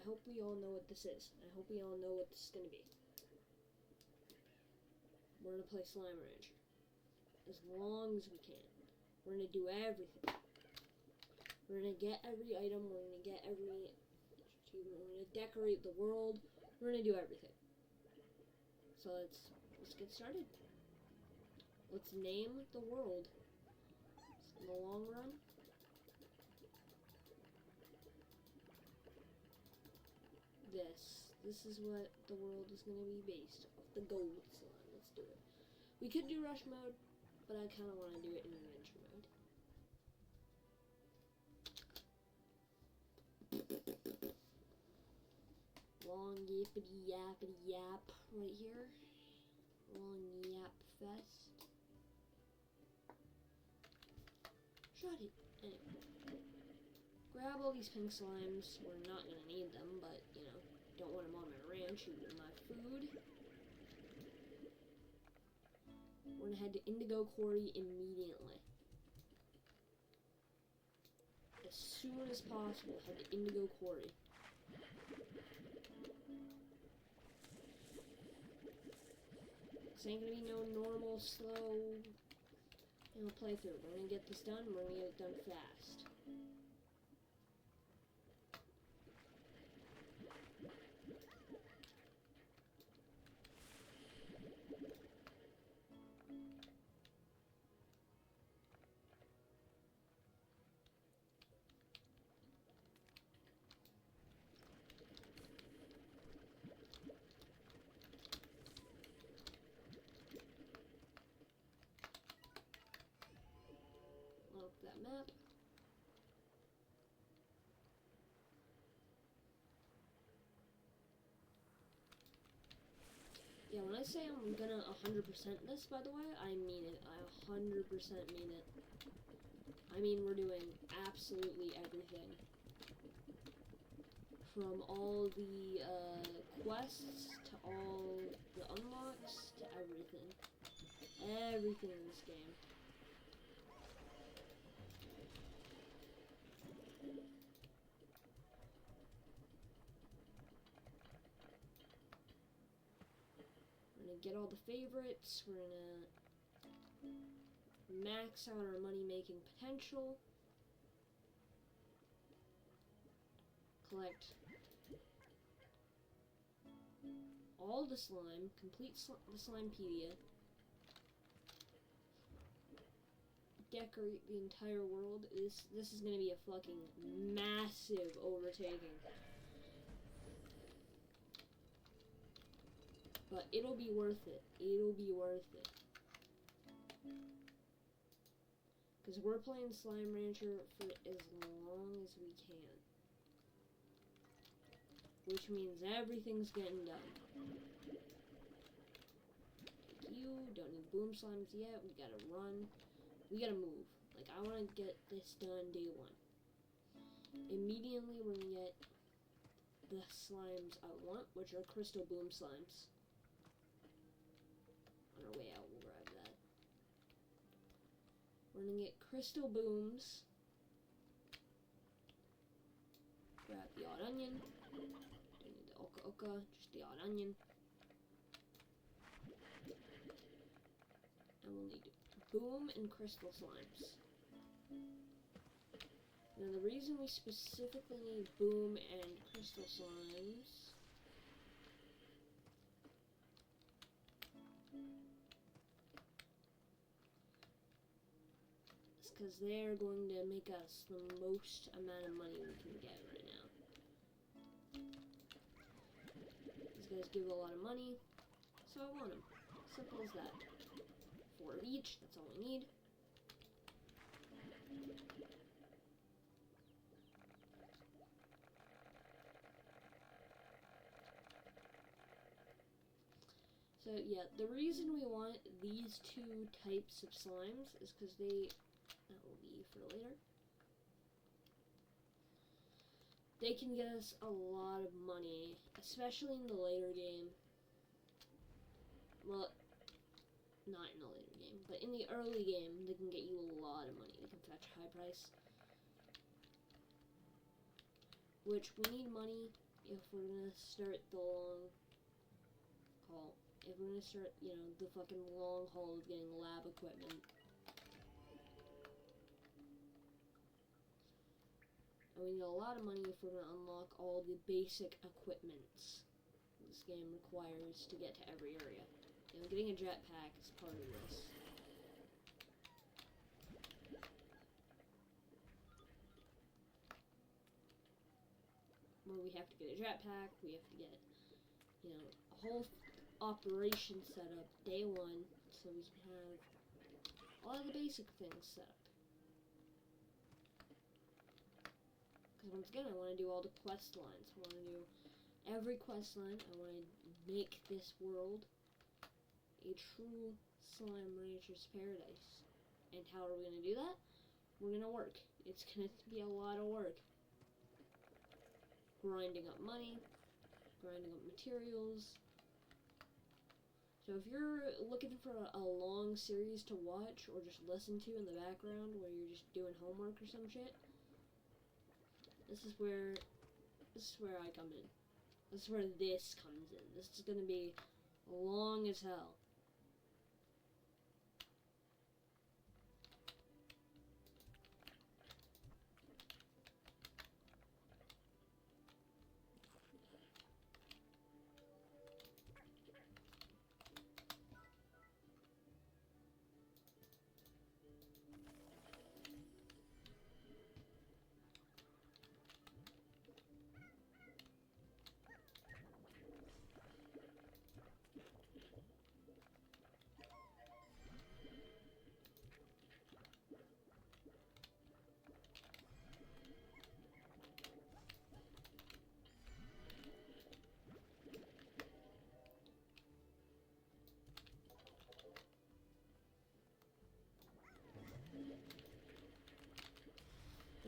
hope we all know what this is. I hope we all know what this is going to be. We're going to play Slime Rancher. As long as we can. We're going to do everything. We're going to get every item. We're going to get every achievement. We're going to decorate the world. We're going to do everything. So let's get started. Let's name the world. In the long run. This is what the world is going to be based off. The gold slime. Let's do it. We could do rush mode, but I kind of want to do it in adventure mode. Long yippity yappity yap right here. Long yap fest. Shut it. Anyway. Grab all these pink slimes. We're not going to need them, but, you know, don't want them on my ranch eating my food. We're going to head to Indigo Quarry immediately. As soon as possible, head to Indigo Quarry. This ain't going to be no normal, slow, playthrough. We're going to get this done, we're going to get it done fast. Look that map. Yeah, when I say I'm gonna 100% this, by the way, I mean it. I 100% mean it. I mean, we're doing absolutely everything. From all the quests, to all the unlocks, to everything. Everything in this game. We're gonna get all the favorites. We're gonna max out our money-making potential. Collect all the slime. Complete the Slimepedia. Decorate the entire world. This is gonna be a fucking massive overtaking. But it'll be worth it. It'll be worth it. Because we're playing Slime Rancher for as long as we can. Which means everything's getting done. Like you, don't need boom slimes yet. We gotta run. We gotta move. Like, I wanna get this done day one. Immediately, we're gonna get the slimes I want, which are crystal boom slimes. On our way out, we'll grab that. We're gonna get crystal booms. Grab the odd onion. Don't need the oka, just the odd onion. And we'll need boom and crystal slimes. Now the reason we specifically need boom and crystal slimes is because they're going to make us the most amount of money we can get right now. These guys give a lot of money, so I want them. Simple as that. 4 of each, that's all we need. So yeah, the reason we want these two types of slimes is because that will be for later. They can get us a lot of money, especially in the later game. Well, not in the later game, but in the early game, they can get you a lot of money. They can fetch a high price. Which, we need money if we're gonna start the long haul. If we're gonna start, you know, the fucking long haul of getting lab equipment. And we need a lot of money if we're gonna unlock all the basic equipments this game requires to get to every area. You know, getting a jetpack is part of this. Where we have to get a jetpack, we have to get, you know, a whole operation set up day one, so we can have all of the basic things set up. Because once again, I want to do all the quest lines. I want to do every quest line. I want to make this world a true slime rancher's paradise. And how are we going to do that? We're going to work. It's going to be a lot of work. Grinding up money, grinding up materials. So if you're looking for a long series to watch or just listen to in the background where you're just doing homework or some shit, this is where I come in. This is where this comes in. This is gonna be long as hell.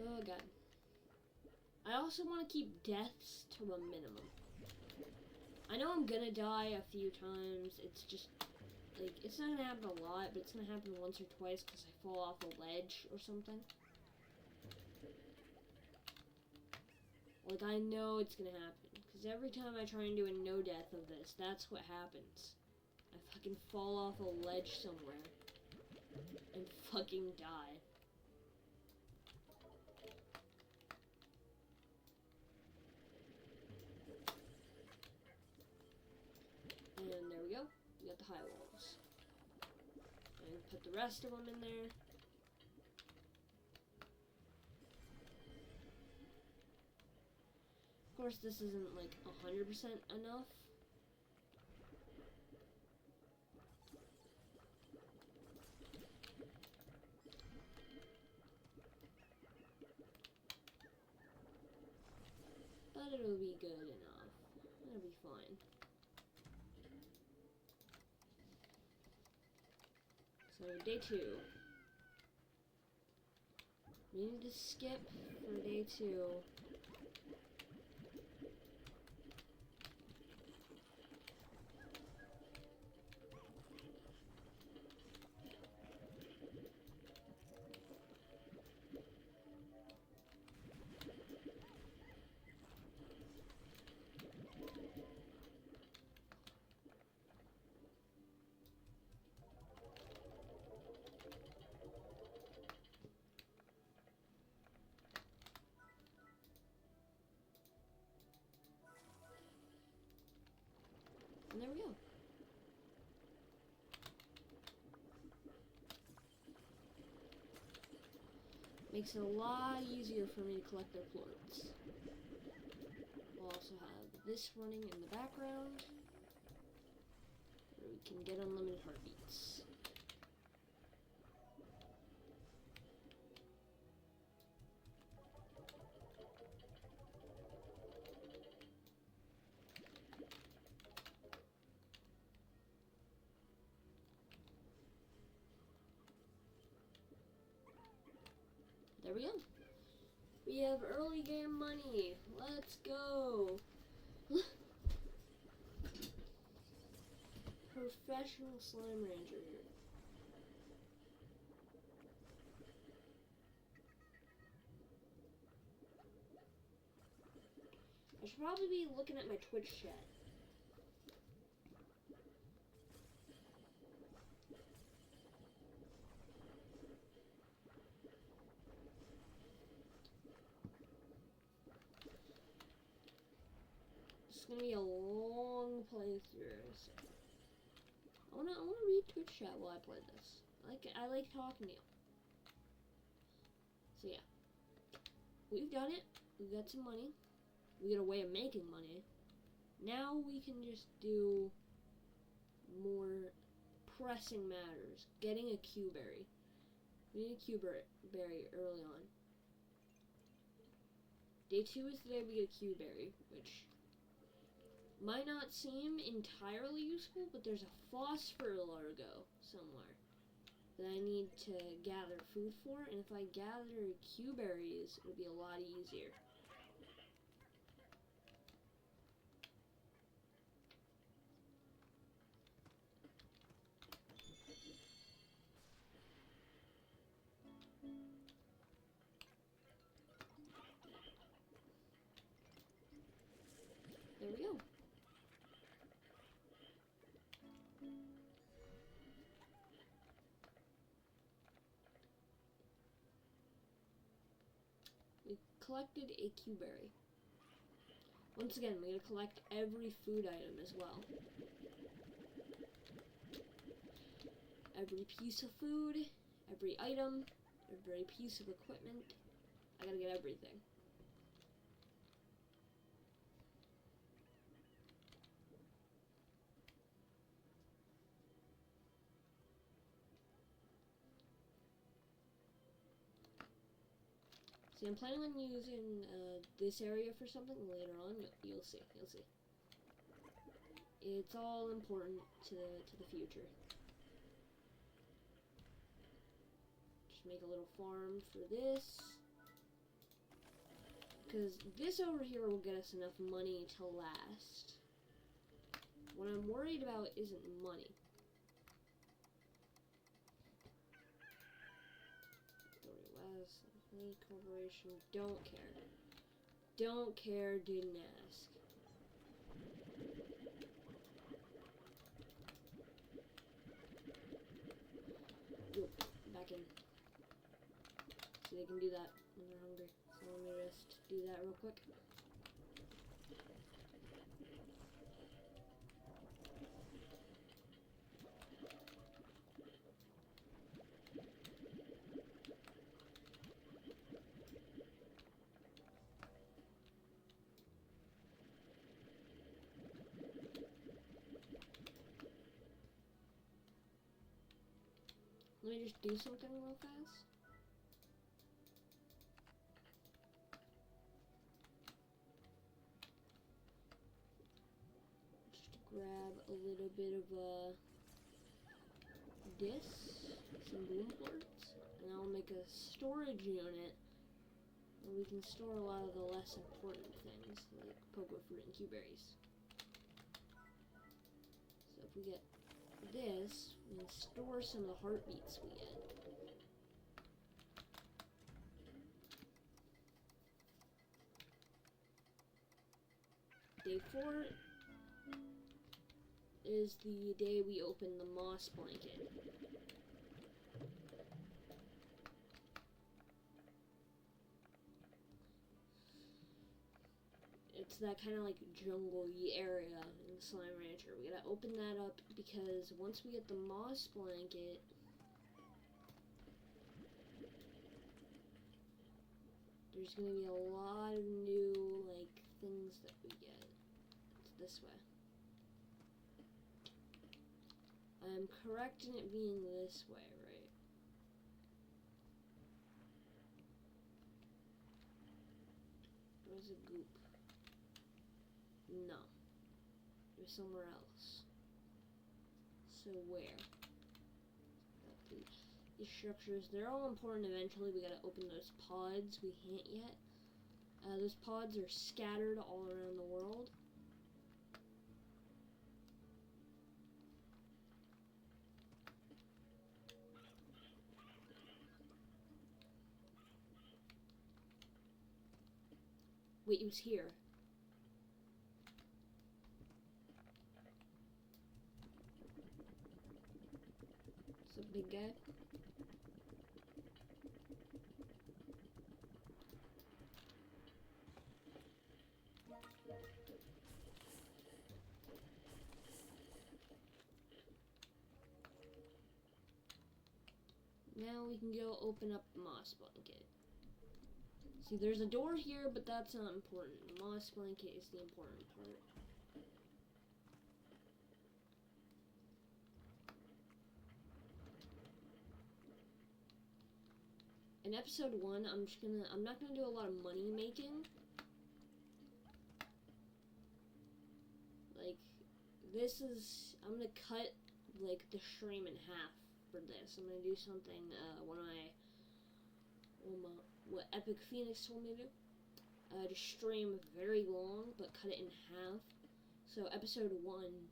Oh god. I also want to keep deaths to a minimum. I know I'm gonna die a few times. It's just, like, it's not gonna happen a lot, but it's gonna happen once or twice because I fall off a ledge or something. Like, I know it's gonna happen. Because every time I try and do a no-death of this, that's what happens. I fucking fall off a ledge somewhere. And fucking die. And there we go. We got the high walls. And put the rest of them in there. Of course, this isn't like 100% enough. But it'll be good enough. It'll be fine. So, day 2. We need to skip for day 2. And there we go. Makes it a lot easier for me to collect their plorts. We'll also have this running in the background, where we can get unlimited heartbeats. There we go. We have early game money. Let's go. Professional slime ranger here. I should should probably be looking at my Twitch chat. It's gonna be a long playthrough. So I wanna read Twitch chat while I play this. I like talking to you. So yeah, we've done it. We got some money. We got a way of making money. Now we can just do more pressing matters. Getting a Q-berry. We need a Q-berry early on. Day 2 is the day we get a Q-berry, which might not seem entirely useful, but there's a phosphor largo somewhere that I need to gather food for, and if I gather Q-berries, it'll be a lot easier. There we go. We collected a Q-berry. Once again, we gotta collect every food item as well. Every piece of food, every item, every piece of equipment. I gotta get everything. See, I'm planning on using this area for something later on. You'll see. You'll see. It's all important to the future. Just make a little farm for this. Because this over here will get us enough money to last. What I'm worried about isn't money. Corporation, don't care. Don't care, didn't ask. Yo, back in. So they can do that when they're hungry. So let me just do that real quick. Let me just do something real fast. Just grab a little bit of some boom ports, and I'll make a storage unit where we can store a lot of the less important things, like pogo fruit and Q-berries. So if we get this, we can store some of the heartbeats we get. Day 4 is the day we open the moss blanket. It's that kind of like jungle-y area in the Slime Rancher. We gotta open that up because once we get the moss blanket, there's gonna be a lot of new like things that we get. It's this way. I'm correct in it being this way, right? Where's the goop? No. There's somewhere else. So where? These structures, they're all important eventually. We gotta open those pods. We can't yet. Those pods are scattered all around the world. Wait, it was here. The big guy. Now we can go open up the moss blanket. See, there's a door here, but that's not important. The moss blanket is the important part. In episode 1, I'm not gonna do a lot of money making. Like, I'm gonna cut, like, the stream in half for this. I'm gonna do something, what Epic Phoenix told me to do. To stream very long, but cut it in half. So episode 1,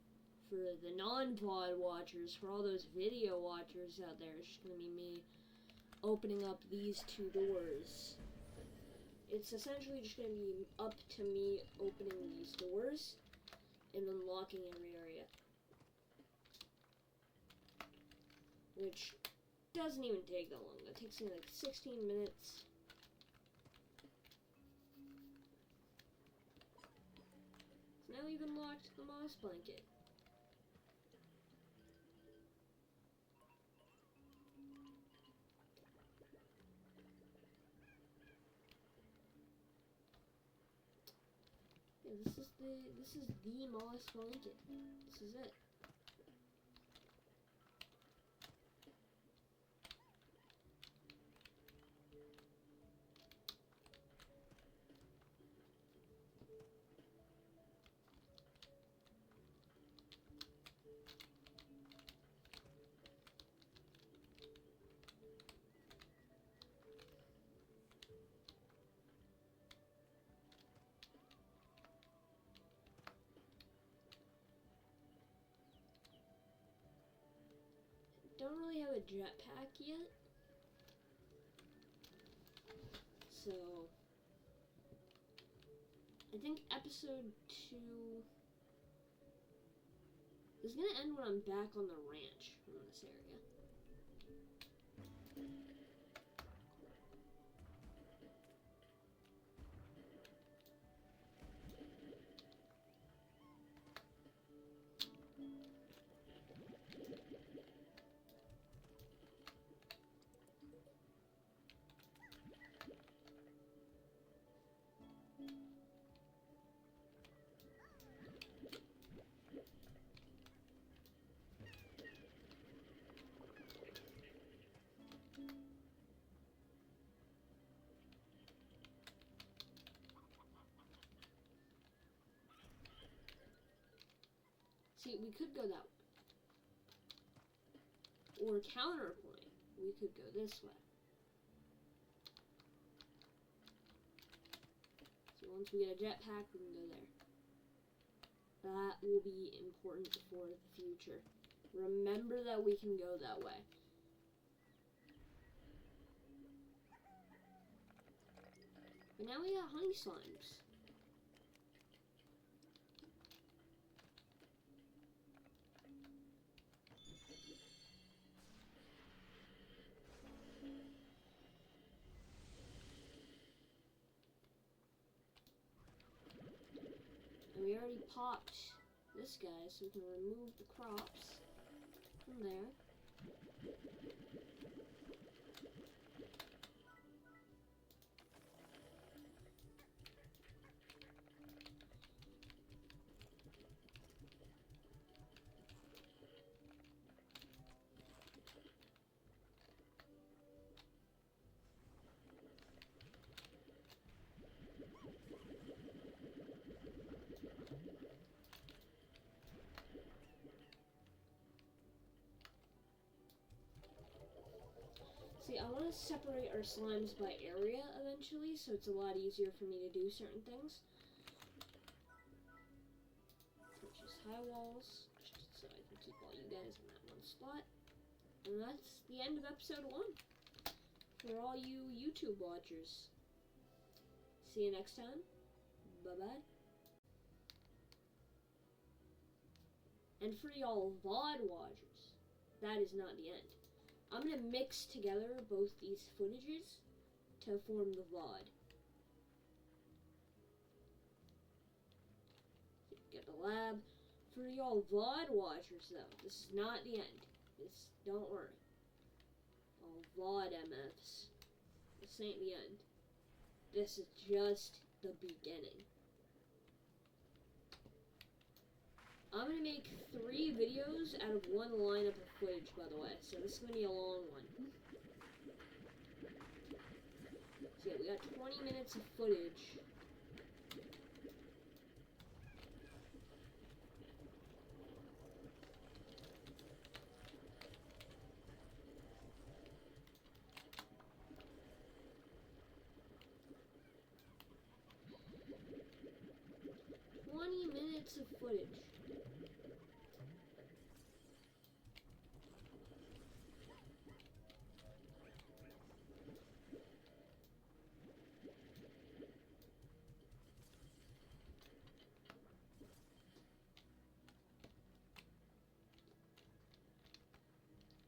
for the non-VOD watchers, for all those video watchers out there, it's just gonna be me opening up these 2 doors. It's essentially just gonna be up to me opening these doors and unlocking every area. Which doesn't even take that long. It takes me like 16 minutes. So now we've unlocked the moss blanket. Yeah, this is the moss blanket. This is it. Don't really have a jetpack yet, so I think episode 2 is gonna end when I'm back on the ranch in this area. See, we could go that way. Or counterpoint, we could go this way. So once we get a jetpack, we can go there. That will be important for the future. Remember that we can go that way. But now we got honey slimes. And we already popped this guy, so we can remove the crops from there. See, I want to separate our slimes by area eventually, so it's a lot easier for me to do certain things. Purchase high walls, just so I can keep all you guys in that one spot. And that's the end of episode 1 for all you YouTube watchers. See you next time. Bye-bye. And for y'all VOD watchers, that is not the end. I'm gonna mix together both these footages to form the VOD. Get the lab. For y'all VOD watchers though, this is not the end. Don't worry. All VOD MFs. This ain't the end. This is just the beginning. I'm gonna make 3 videos out of 1 lineup of footage, by the way, so this is gonna be a long one. So yeah, we got 20 minutes of footage. Of footage.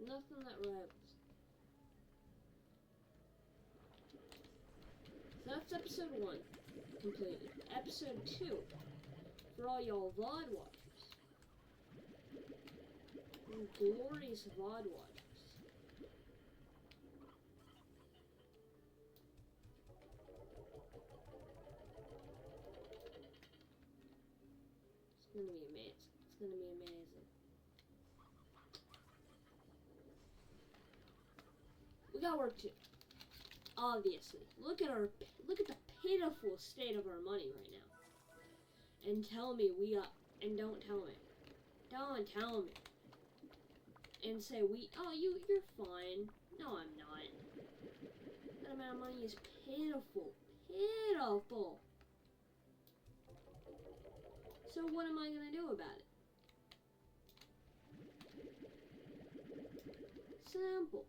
Nothing that rivals. So that's episode 1 completed. Episode 2. For all y'all VOD watchers. Glorious VOD watchers. It's gonna be amazing. It's gonna be amazing. We got work to do. Obviously. Look at the pitiful state of our money right now. And tell me and don't tell me. Don't tell me. And say you're fine. No, I'm not. That amount of money is pitiful. Pitiful. So what am I gonna do about it? Simple.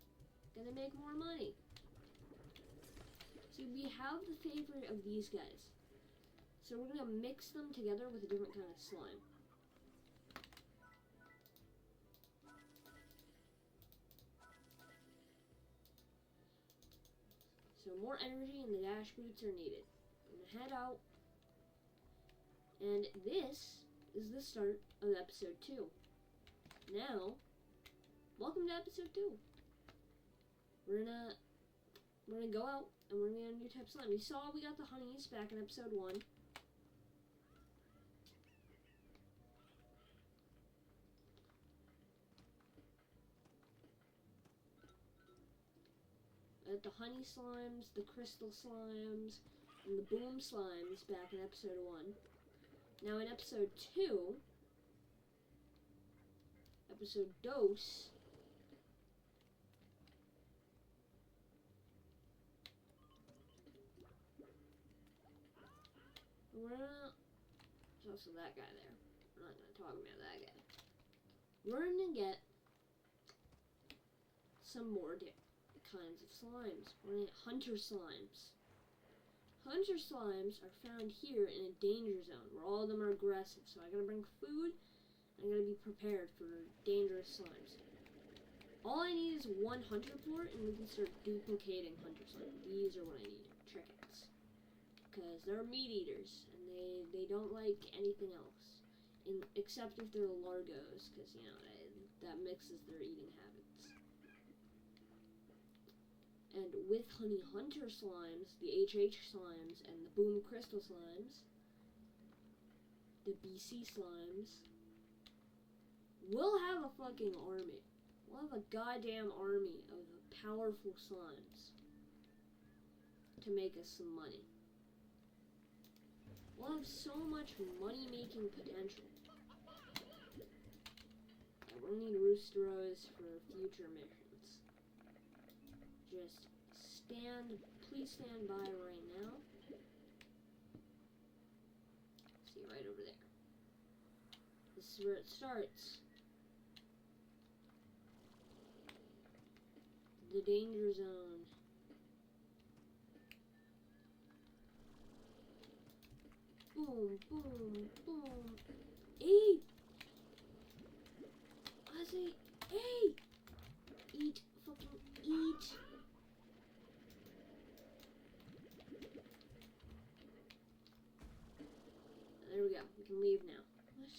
Gonna make more money. See, we have the favorite of these guys. So we're gonna mix them together with a different kind of slime. So more energy and the dash boots are needed. I'm gonna head out. And this is the start of episode 2. Now, welcome to episode 2. We're gonna go out and we're gonna get a new type of slime. You saw we got the honeys back in episode 1. The honey slimes, the crystal slimes, and the boom slimes back in episode 1. Now in episode 2, episode dose, there's also that guy there. We're not going to talk about that guy. We're going to get some more kinds of slimes. We're going to get hunter slimes. Hunter slimes are found here in a danger zone where all of them are aggressive. So I gotta bring food. I gotta be prepared for dangerous slimes. All I need is 1 hunter port and we can start duplicating hunter slime. These are what I need. Trickets. Because they're meat eaters and they don't like anything else. Except if they're largos, because you know that mixes their eating habits. And with honey hunter slimes, the HH slimes, and the boom crystal slimes, the BC slimes, we'll have a fucking army. We'll have a goddamn army of powerful slimes to make us some money. We'll have so much money-making potential. And we'll need roosteros for future missions. Just please stand by right now. See, right over there. This is where it starts. The danger zone. Boom, boom, boom. Eat! I say, hey! Eat fucking can leave now. What?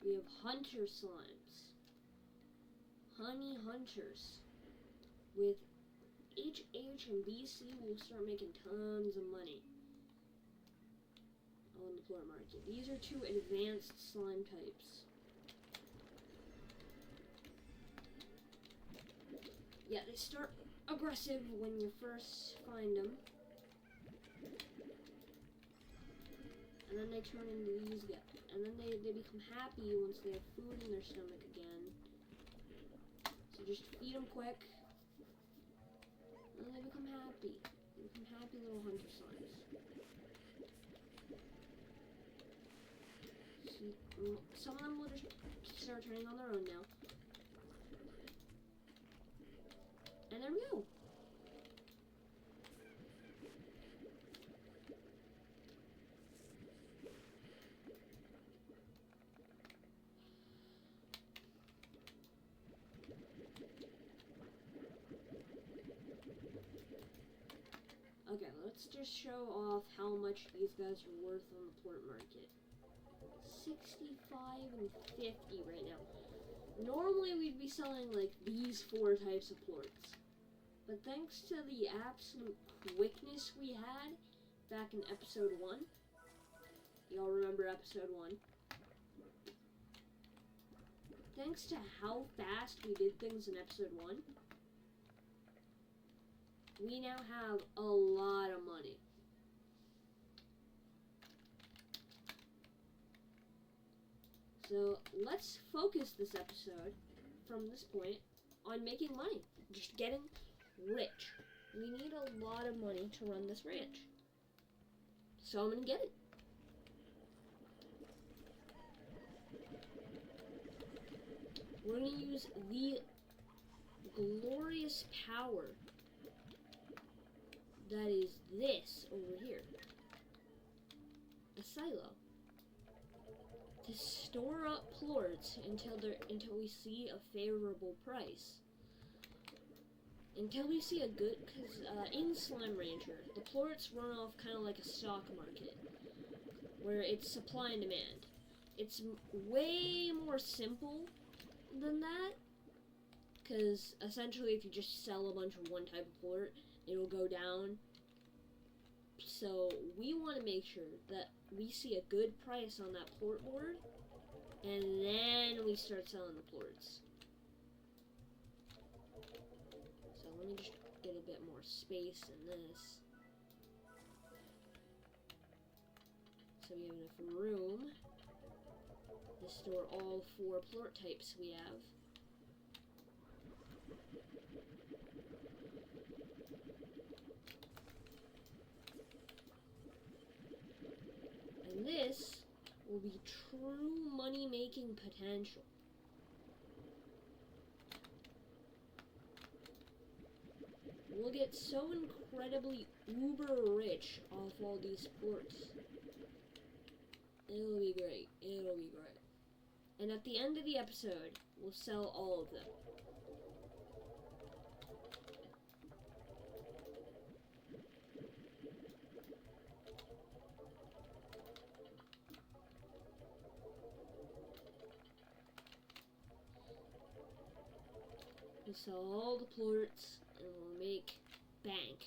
We have hunter slimes. Honey hunters. With HH and BC, we'll start making tons of money on the floor market. These are 2 advanced slime types. Yeah, they start aggressive when you first find them. And then they turn into these guys. And then they become happy once they have food in their stomach again. So just feed them quick. And they become happy. They become happy little hunter slimes. See, some of them will just start turning on their own now. And there we go. Okay, let's just show off how much these guys are worth on the plort market. 65 and 50 right now. Normally we'd be selling like these 4 types of plorts. But thanks to the absolute quickness we had back in episode 1. Y'all remember episode 1? Thanks to how fast we did things in episode 1. We now have a lot of money. So let's focus this episode from this point on making money. Just getting rich. We need a lot of money to run this ranch. So I'm gonna get it. We're gonna use the glorious power that is this over here. A silo. To store up plorts until we see a favorable price. Until we see a good, because in Slime Rancher, the plorts run off kind of like a stock market, where it's supply and demand. It's way more simple than that, because essentially if you just sell a bunch of one type of plort, it'll go down. So we want to make sure that we see a good price on that plort board, and then we start selling the plorts. So let me just get a bit more space in this. So we have enough room to store all 4 plort types we have. And this will be true money-making potential. We'll get so incredibly uber rich off all these plorts. It'll be great. It'll be great. And at the end of the episode, we'll sell all of them. We'll sell all the plorts, and we'll make bank.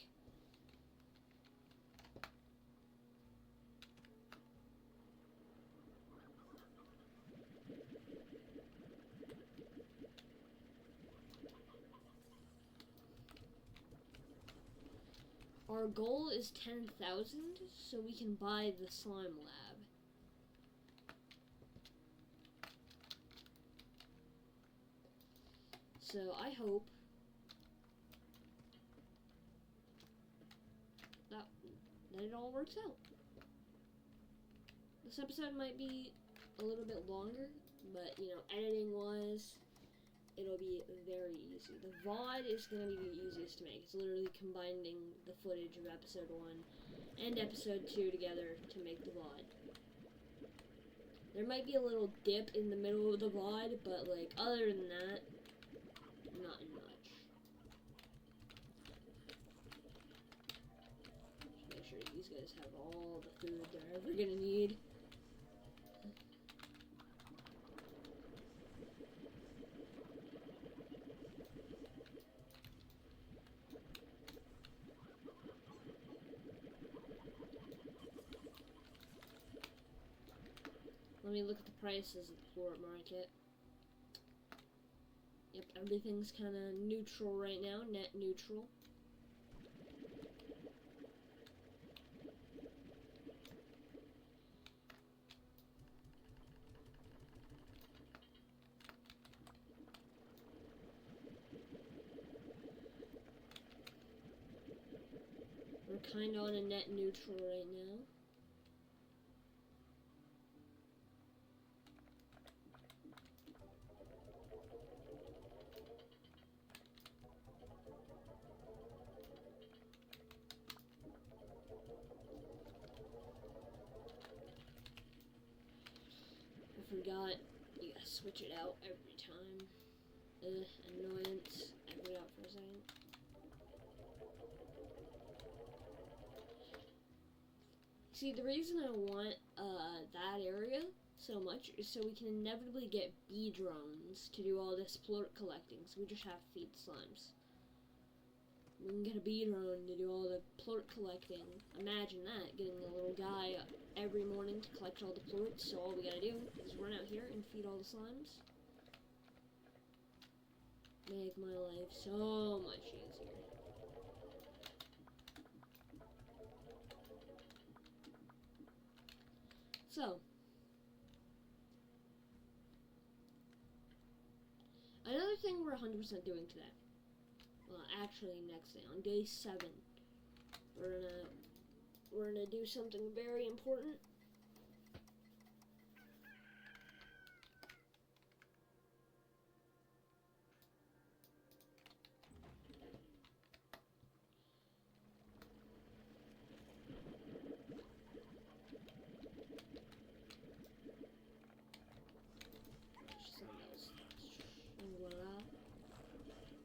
Our goal is 10,000, so we can buy the slime lab. So I hope that it all works out. This episode might be a little bit longer, but you know, editing wise, it'll be very easy. The VOD is going to be the easiest to make. It's literally combining the footage of episode 1 and episode 2 together to make the VOD. There might be a little dip in the middle of the VOD, but like other than that, not enough. guys have all the food they're ever gonna need. Let me look at the prices at the floor market. Yep, everything's kind of neutral right now, net neutral. We're kind of on a net neutral right now. I forgot, you gotta switch it out every time. Annoyance. I forgot for a second. See, the reason I want that area so much is so we can inevitably get bee drones to do all this plort collecting, so we just have to feed slimes. We can get a bee drone to do all the plort collecting. Imagine that, getting a little guy every morning to collect all the plorts, so all we gotta do is run out here and feed all the slimes. Make my life so much easier. So, another thing we're 100% doing today, well, actually next day, on day 7, we're gonna do something very important.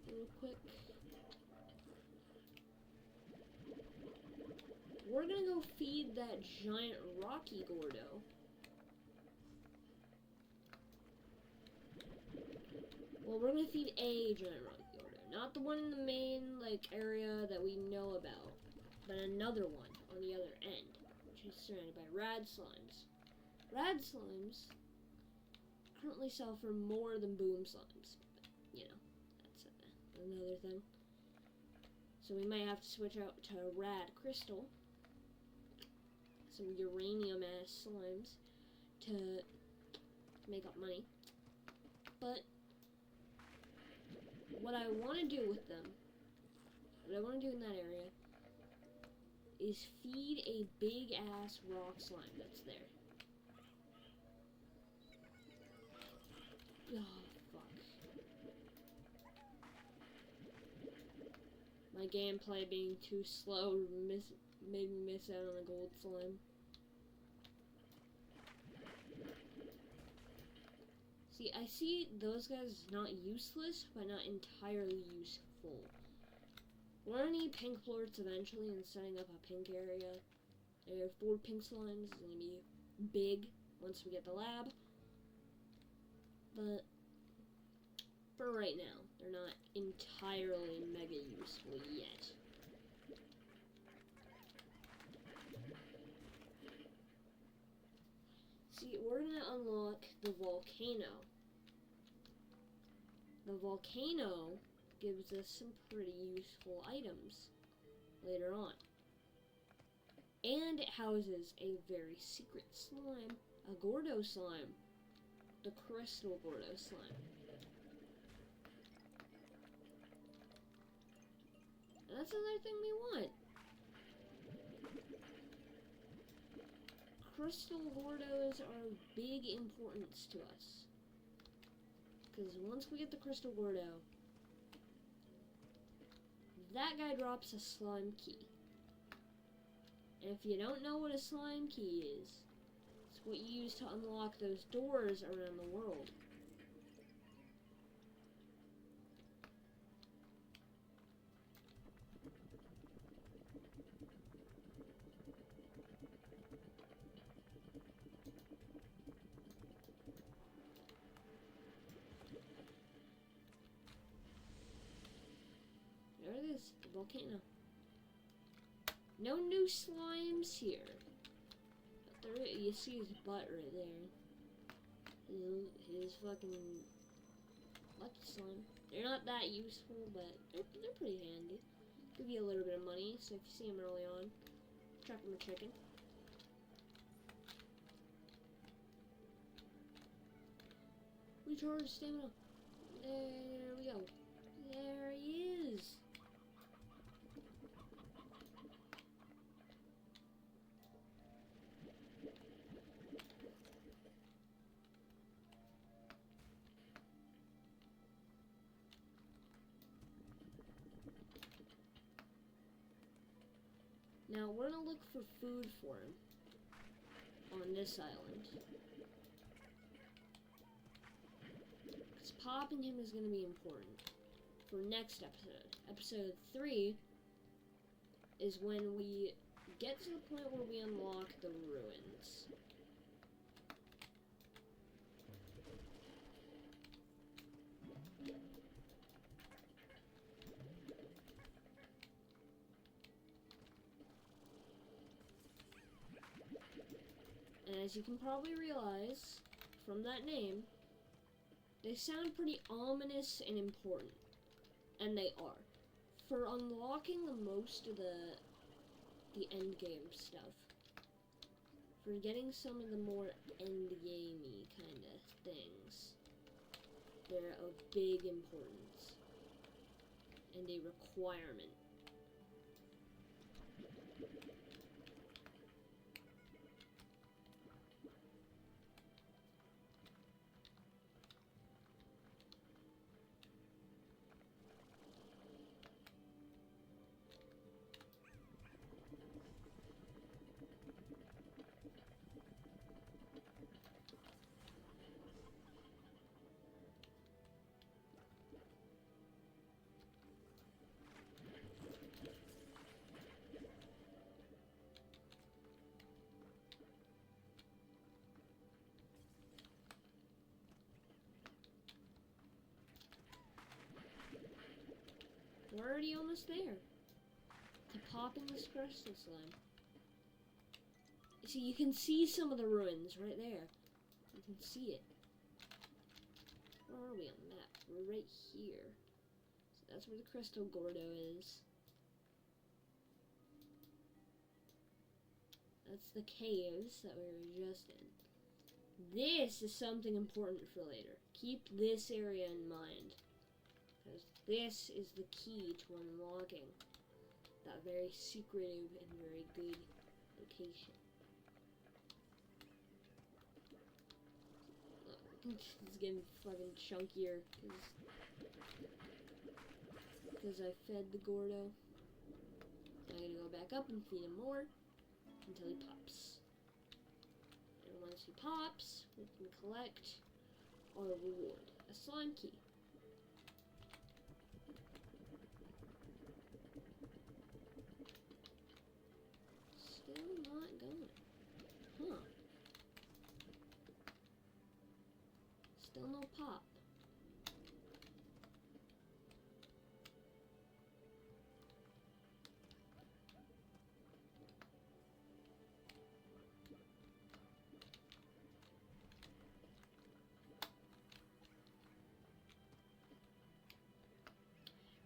Real quick. We're gonna go feed that giant Rocky Gordo. Well, we're gonna feed a giant Rocky Gordo, not the one in the main area that we know about, but another one on the other end, which is surrounded by rad slimes. Rad slimes currently sell for more than boom slimes, but, you know, that's another thing. So we might have to switch out to rad crystal, some uranium ass slimes, to make up money. But what I want to do with them, what I want to do in that area, is feed a big ass rock slime that's there. Oh, fuck. My gameplay being too slow made me miss out on a gold slime. See, I see those guys as not useless, but not entirely useful. We're gonna need pink plorts eventually, and setting up a pink area. There are 4 pink slimes, is gonna be big once we get the lab. But for right now, they're not entirely mega useful yet. See, we're gonna unlock the volcano. The volcano gives us some pretty useful items later on. And it houses a very secret slime, a Gordo slime. The crystal Gordo slime. And that's another thing we want. Crystal Gordos are of big importance to us. Because once we get the Crystal Gordo, that guy drops a slime key. And if you don't know what a slime key is, it's what you use to unlock those doors around the world. it is, the volcano. No new slimes here. But there, you see his butt right there. His fucking lucky slime. They're not that useful, but they're pretty handy. Give you a little bit of money, so if you see them early on, chuck them a chicken. Recharge stamina. There we go. There he is. Now we're gonna look for food for him on this island. Because popping him is gonna be important for next episode. Episode 3 is when we get to the point where we unlock the ruins. And as you can probably realize from that name, they sound pretty ominous and important. And they are. For unlocking the most of the end game stuff. For getting some of the more end gamey kind of things. They're of big importance. And a requirement. We're already almost there. To popping this crystal slime. See, you can see some of the ruins right there. You can see it. Where are we on the map? We're right here. So that's where the crystal Gordo is. That's the caves that we were just in. This is something important for later. Keep this area in mind. Because this is the key to unlocking that very secretive and very good location. It's getting fucking chunkier because I fed the Gordo. I'm gonna go back up and feed him more until he pops. And once he pops, we can collect our reward, a slime key. Still not going. Huh. Still no pop.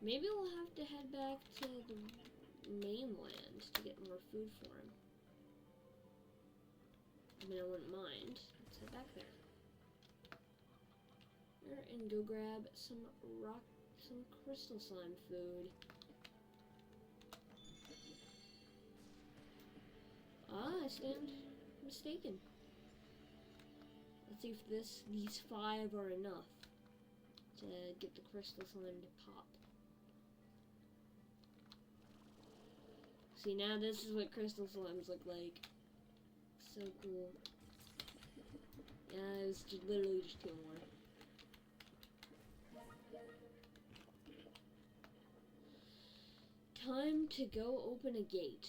Maybe we'll have to head back to the mainland to get more food for him. I mean, I wouldn't mind. Let's head back there. And go grab some crystal slime food. I stand mistaken. Let's see if these 5 are enough to get the crystal slime to pop. See, now this is what crystal slimes look like. So cool. Yeah, it was literally just 2 more. Time to go open a gate.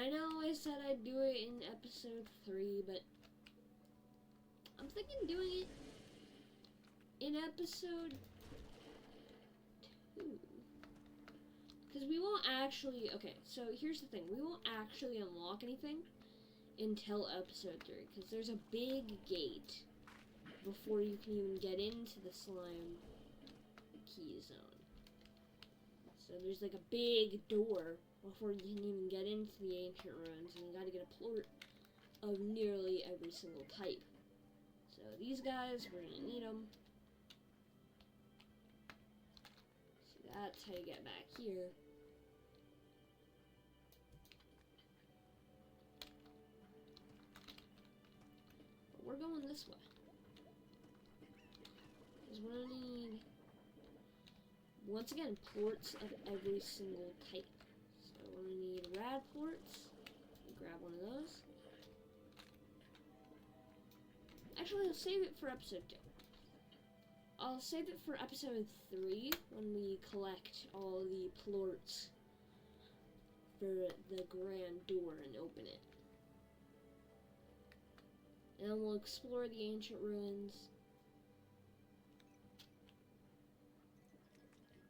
I know I said I'd do it in episode 3, but I'm thinking doing it in episode 2. Because we won't actually... Okay, so here's the thing. We won't actually unlock anything until episode 3. Because there's a big gate before you can even get into the slime key zone. So there's like a big door before you can even get into the ancient ruins. And you gotta get a plort of nearly every single type. So these guys, we're gonna need them. So that's how you get back here. But we're going this way. Because we're gonna need, once again, plorts of every single type. So we're gonna need rad plorts. Grab one of those. Actually, I'll save it for episode 2. I'll save it for episode 3 when we collect all the plorts for the grand door and open it. And then we'll explore the ancient ruins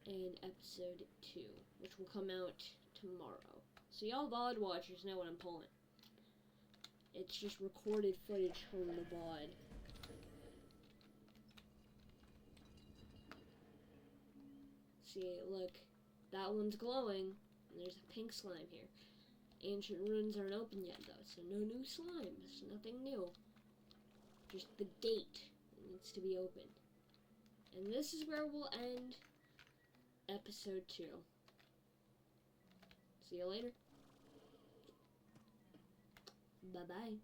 in episode 2, which will come out tomorrow. So y'all VOD watchers know what I'm pulling. It's just recorded footage from the VOD. See, look, that one's glowing, and there's a pink slime here. Ancient ruins aren't open yet, though, so no new slimes, nothing new. Just the gate needs to be opened. And this is where we'll end episode 2. See you later. Bye-bye.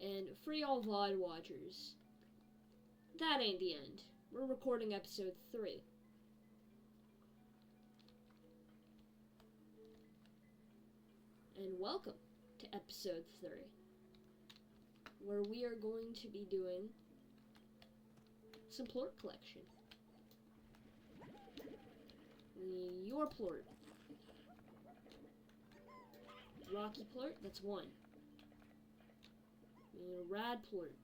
And for y'all VOD watchers, that ain't the end. We're recording episode 3. And welcome to episode 3, where we are going to be doing some plort collection. Your plort. Rocky plort, that's 1. We need a rad plort.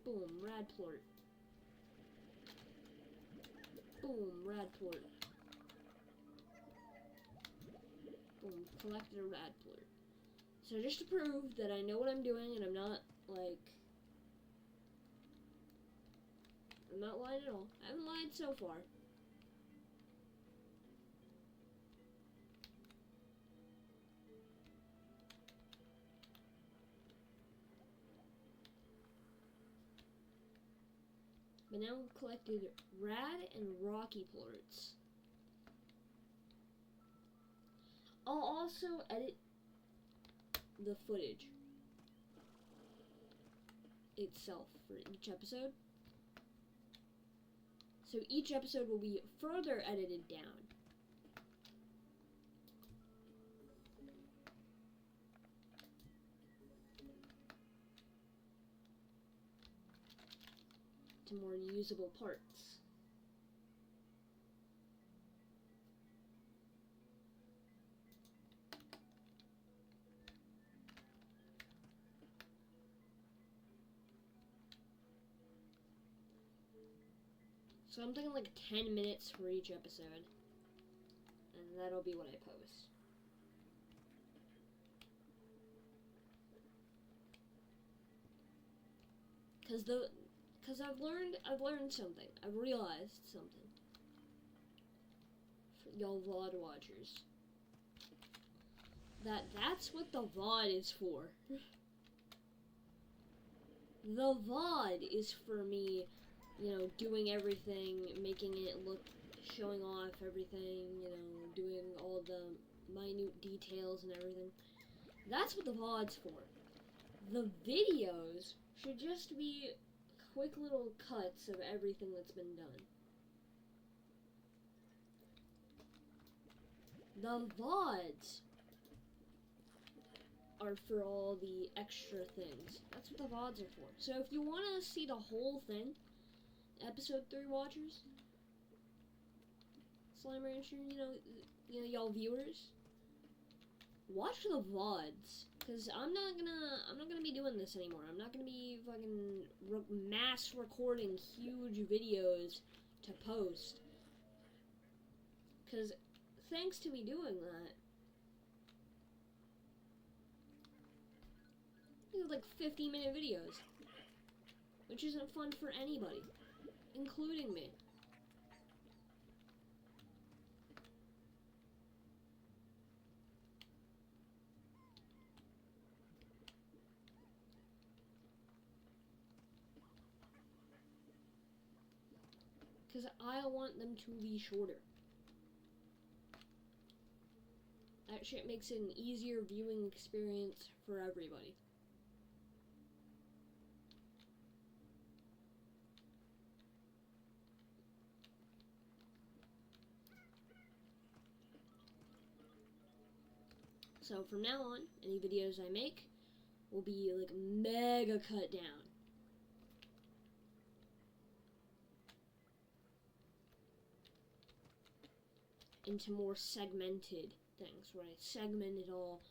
Boom, rad plort. Boom, rad plort. Boom, collected a rad plort. So just to prove that I know what I'm doing and I'm not, like, I'm not lying at all. I haven't lied so far. But now we've collected rad and rocky plorts. I'll also edit the footage itself for each episode. So each episode will be further edited down. To more usable parts. So I'm thinking like 10 minutes for each episode. And that'll be what I post. Because I've learned something. I've realized something. For y'all VOD watchers. That's what the VOD is for. The VOD is for me, you know, doing everything, making it look, showing off everything, you know, doing all the minute details and everything. That's what the VOD's for. The videos should just be quick little cuts of everything that's been done. The VODs are for all the extra things. That's what the VODs are for. So if you want to see the whole thing, episode 3 watchers, Slime Rancher, you know, y'all viewers, watch the VODs, cause I'm not gonna be doing this anymore. I'm not gonna be fucking mass recording huge videos to post, cause thanks to me doing that, these are like 50-minute videos, which isn't fun for anybody, including me. Because I want them to be shorter. That shit makes it an easier viewing experience for everybody. So from now on, any videos I make will be like mega cut down. Into more segmented things, where I segment it all.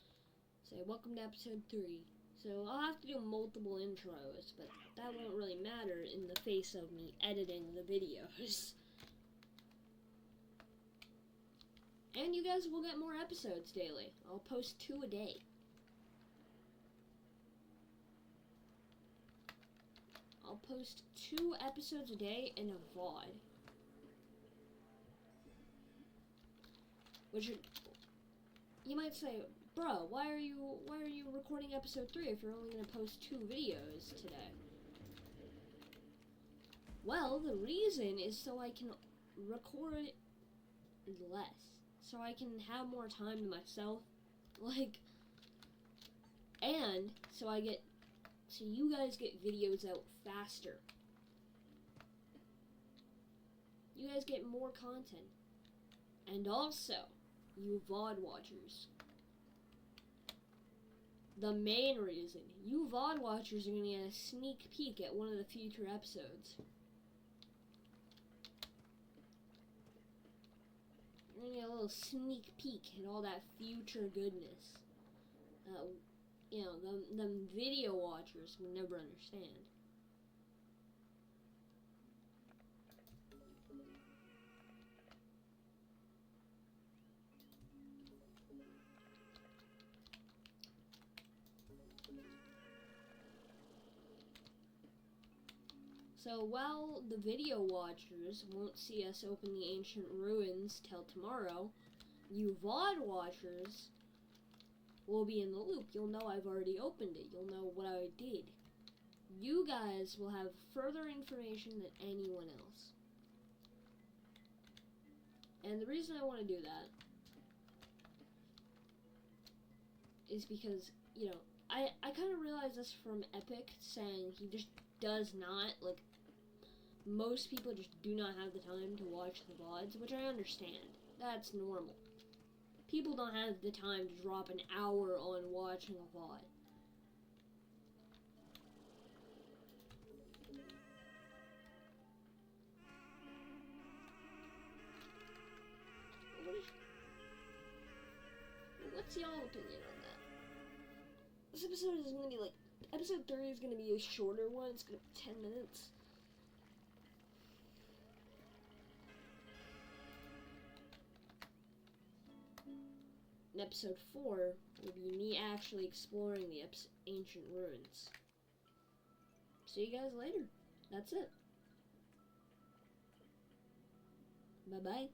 Say, welcome to episode 3. So I'll have to do multiple intros, but that won't really matter in the face of me editing the videos. And you guys will get more episodes daily. I'll post 2 a day. I'll post 2 episodes a day in a VOD. Which you might say, bro, why are you recording episode 3 if you're only gonna post 2 videos today? Well, the reason is so I can record less. So I can have more time to myself. Like, and so you guys get videos out faster. You guys get more content. And also, you VOD watchers, the main reason, you VOD watchers are going to get a sneak peek at one of the future episodes. You're going to get a little sneak peek at all that future goodness. You know, them video watchers will never understand. So while the video watchers won't see us open the ancient ruins till tomorrow, you VOD watchers will be in the loop. You'll know I've already opened it. You'll know what I did. You guys will have further information than anyone else. And the reason I want to do that is because, you know, I kind of realized this from Epic, saying he just does not, like, most people just do not have the time to watch the VODs, which I understand. That's normal. People don't have the time to drop an hour on watching a VOD. What's y'all opinion on that? This episode is going to be like, episode 3 is going to be a shorter one. It's going to be 10 minutes. And episode 4 will be me actually exploring the ancient ruins. See you guys later. That's it. Bye-bye.